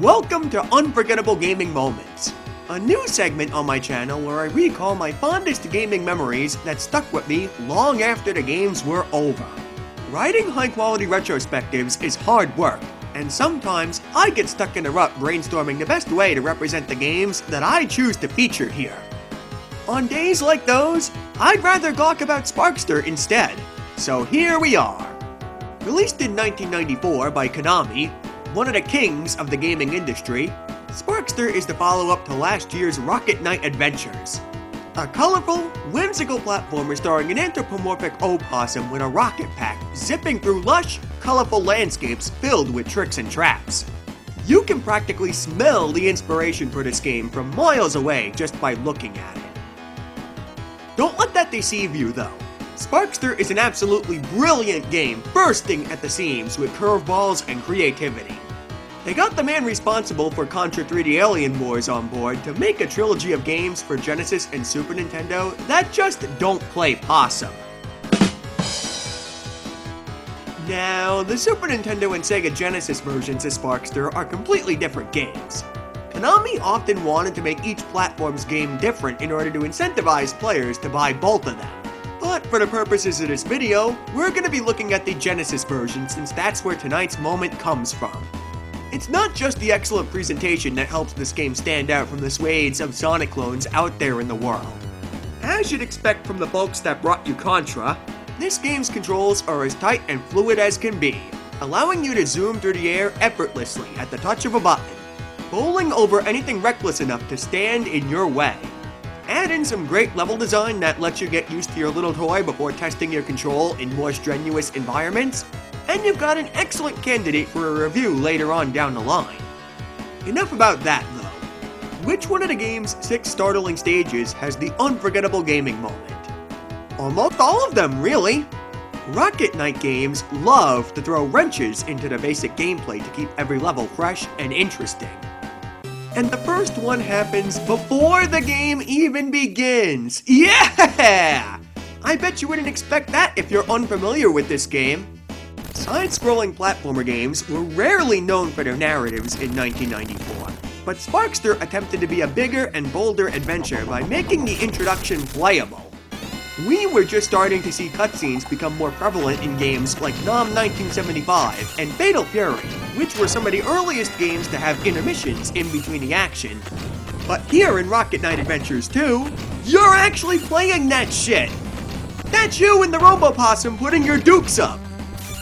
Welcome to Unforgettable Gaming Moments, a new segment on my channel where I recall my fondest gaming memories that stuck with me long after the games were over. Writing high-quality retrospectives is hard work, and sometimes I get stuck in a rut brainstorming the best way to represent the games that I choose to feature here. On days like those, I'd rather gawk about Sparkster instead, so here we are. Released in 1994 by Konami, one of the kings of the gaming industry, Sparkster is the follow-up to last year's Rocket Knight adventures. A colorful, whimsical platformer starring an anthropomorphic opossum with a rocket pack zipping through lush, colorful landscapes filled with tricks and traps. You can practically smell the inspiration for this game from miles away just by looking at it. Don't let that deceive you though. Sparkster is an absolutely brilliant game bursting at the seams with curveballs and creativity. They got the man responsible for Contra 3D Alien Wars on board to make a trilogy of games for Genesis and Super Nintendo that just don't play possum. Now, the Super Nintendo and Sega Genesis versions of Sparkster are completely different games. Konami often wanted to make each platform's game different in order to incentivize players to buy both of them. But for the purposes of this video, we're going to be looking at the Genesis version since that's where tonight's moment comes from. It's not just the excellent presentation that helps this game stand out from the swathes of Sonic clones out there in the world. As you'd expect from the folks that brought you Contra, this game's controls are as tight and fluid as can be, allowing you to zoom through the air effortlessly at the touch of a button, bowling over anything reckless enough to stand in your way. Add in some great level design that lets you get used to your little toy before testing your control in more strenuous environments, and you've got an excellent candidate for a review later on down the line. Enough about that though. Which one of the game's 6 startling stages has the unforgettable gaming moment? Almost all of them, really. Rocket Knight games love to throw wrenches into the basic gameplay to keep every level fresh and interesting. And the first one happens before the game even begins. Yeah! I bet you wouldn't expect that if you're unfamiliar with this game. Side-scrolling platformer games were rarely known for their narratives in 1994, but Sparkster attempted to be a bigger and bolder adventure by making the introduction playable. We were just starting to see cutscenes become more prevalent in games like NOM 1975 and Fatal Fury, which were some of the earliest games to have intermissions in between the action. But here in Rocket Knight Adventures 2, you're actually playing that shit! That's you and the Robopossum putting your dukes up!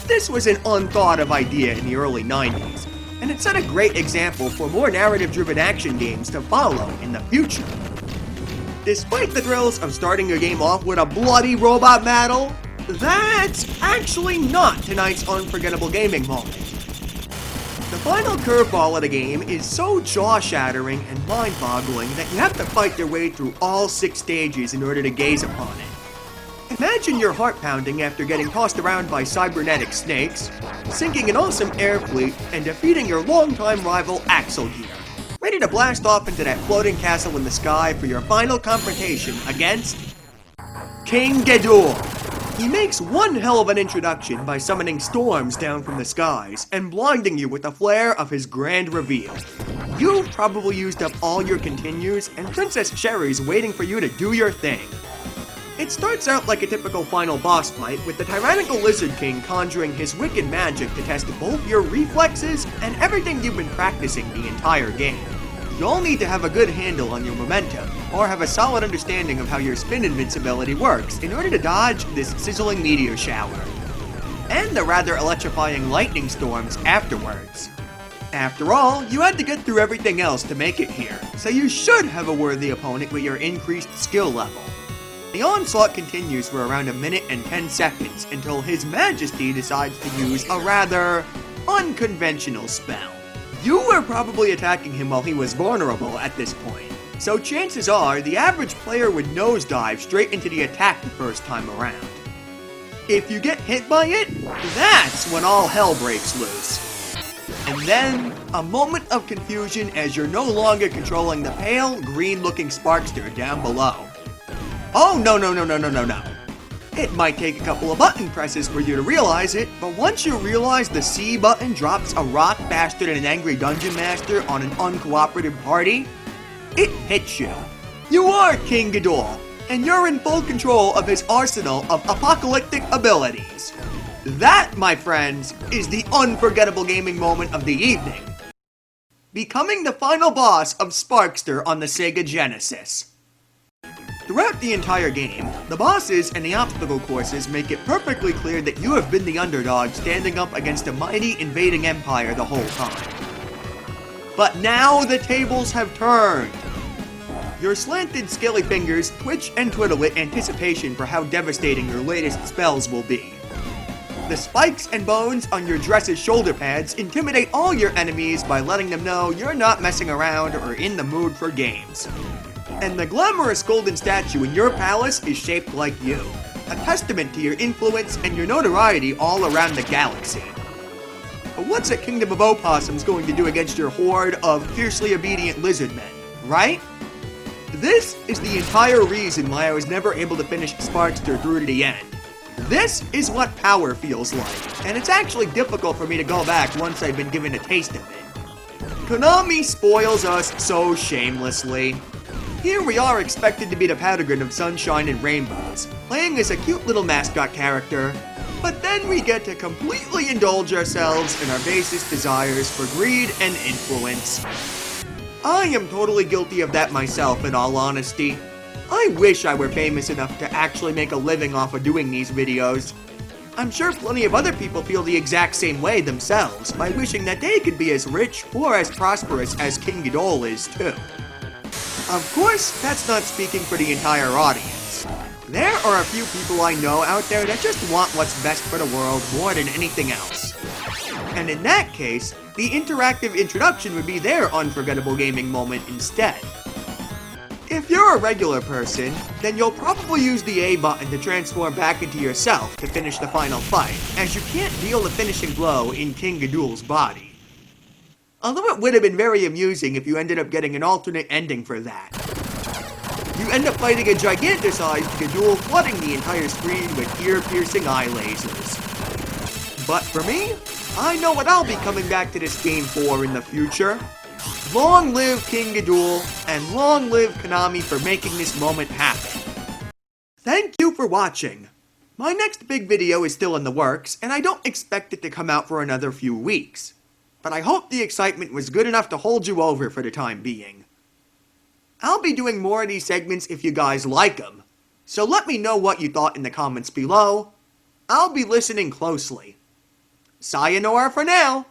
This was an unthought of idea in the early 90s, and it set a great example for more narrative-driven action games to follow in the future. Despite the thrills of starting your game off with a bloody robot battle, that's actually not tonight's unforgettable gaming moment. The final curveball of the game is so jaw-shattering and mind-boggling that you have to fight your way through all 6 stages in order to gaze upon it. Imagine your heart pounding after getting tossed around by cybernetic snakes, sinking an awesome air fleet, and defeating your longtime rival Axel Gear, ready to blast off into that floating castle in the sky for your final confrontation against King Gedol. He makes one hell of an introduction by summoning storms down from the skies and blinding you with the flare of his grand reveal. You've probably used up all your continues, and Princess Sherry's waiting for you to do your thing. It starts out like a typical final boss fight with the tyrannical Lizard King conjuring his wicked magic to test both your reflexes and everything you've been practicing the entire game. You'll need to have a good handle on your momentum, or have a solid understanding of how your spin invincibility works in order to dodge this sizzling meteor shower, and the rather electrifying lightning storms afterwards. After all, you had to get through everything else to make it here, so you should have a worthy opponent with your increased skill level. The onslaught continues for around 1 minute and 10 seconds until His Majesty decides to use a rather unconventional spell. You were probably attacking him while he was vulnerable at this point, so chances are the average player would nosedive straight into the attack the first time around. If you get hit by it, that's when all hell breaks loose. And then, a moment of confusion as you're no longer controlling the pale, green-looking Sparkster down below. Oh, no. It might take a couple of button presses for you to realize it, but once you realize the C button drops a rock faster than an angry dungeon master on an uncooperative party, it hits you. You are King Gedol, and you're in full control of his arsenal of apocalyptic abilities. That, my friends, is the unforgettable gaming moment of the evening. Becoming the final boss of Sparkster on the Sega Genesis. Throughout the entire game, the bosses and the obstacle courses make it perfectly clear that you have been the underdog standing up against a mighty invading empire the whole time. But now the tables have turned. Your slanted scaly fingers twitch and twiddle with anticipation for how devastating your latest spells will be. The spikes and bones on your dress's shoulder pads intimidate all your enemies by letting them know you're not messing around or in the mood for games. And the glamorous golden statue in your palace is shaped like you, a testament to your influence and your notoriety all around the galaxy. But what's a kingdom of opossums going to do against your horde of fiercely obedient lizard men, right? This is the entire reason why I was never able to finish Sparkster through to the end. This is what power feels like, and it's actually difficult for me to go back once I've been given a taste of it. Konami spoils us so shamelessly. Here we are expected to be the Padawan of sunshine and rainbows, playing as a cute little mascot character, but then we get to completely indulge ourselves in our basest desires for greed and influence. I am totally guilty of that myself, in all honesty. I wish I were famous enough to actually make a living off of doing these videos. I'm sure plenty of other people feel the exact same way themselves, by wishing that they could be as rich or as prosperous as King Gedol is too. Of course, that's not speaking for the entire audience. There are a few people I know out there that just want what's best for the world more than anything else. And in that case, the interactive introduction would be their unforgettable gaming moment instead. If you're a regular person, then you'll probably use the A button to transform back into yourself to finish the final fight, as you can't deal the finishing blow in King Gedol's body. Although it would have been very amusing if you ended up getting an alternate ending for that. You end up fighting a giganticized Gedol flooding the entire screen with ear-piercing eye lasers. But for me, I know what I'll be coming back to this game for in the future. Long live King Gedol, and long live Konami for making this moment happen. Thank you for watching. My next big video is still in the works, and I don't expect it to come out for another few weeks. But I hope the excitement was good enough to hold you over for the time being. I'll be doing more of these segments if you guys like them, so let me know what you thought in the comments below. I'll be listening closely. Sayonara for now!